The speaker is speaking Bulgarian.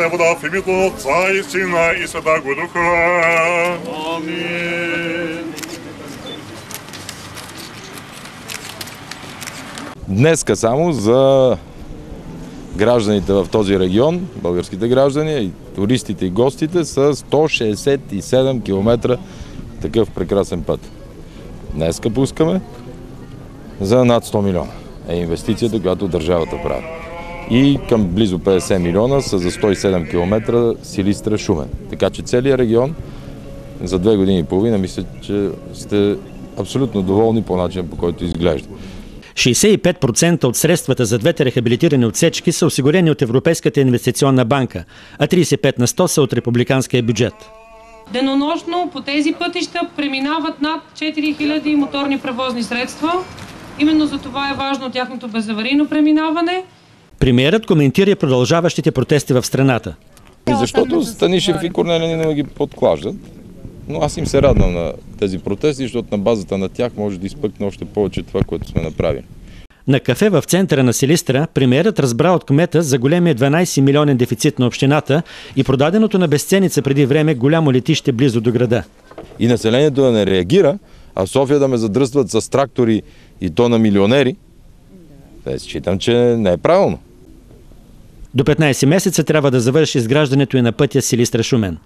вода в името на Отца и Сина и Святаго Духа. Амин. Днеска само за гражданите в този регион, българските граждани, и туристите и гостите, са 167 км такъв прекрасен път. Днеска пускаме за над 100 милиона. Е инвестицията, която държавата прави. И към близо 50 милиона са за 107 км Силистра-Шумен. Така че целият регион за 2 години и половина мисля, че сте абсолютно доволни по начина, по който изглежда. 65% от средствата за двете рехабилитирани отсечки са осигурени от Европейската инвестиционна банка, а 35 на 100 са от републиканския бюджет. Денонощно по тези пътища преминават над 4000 моторни превозни средства. Именно за това е важно тяхното безаварийно преминаване. Премиерът коментира и продължаващите протести в страната. Защото Станишев и Корнелия Нинова ги подклаждат. Но аз им се радвам на тези протести, защото на базата на тях може да изпъкне още повече това, което сме направили. На кафе в центъра на Силистра премиерът разбра от кмета за големия 12 милионен дефицит на общината и продаденото на безценица преди време голямо летище близо до града. И населението да не реагира, а София да ме задръстват с трактори и то на милионери, считам, че не е правилно. До 15 месеца трябва да завърши изграждането и на пътя Силистра-Шумен.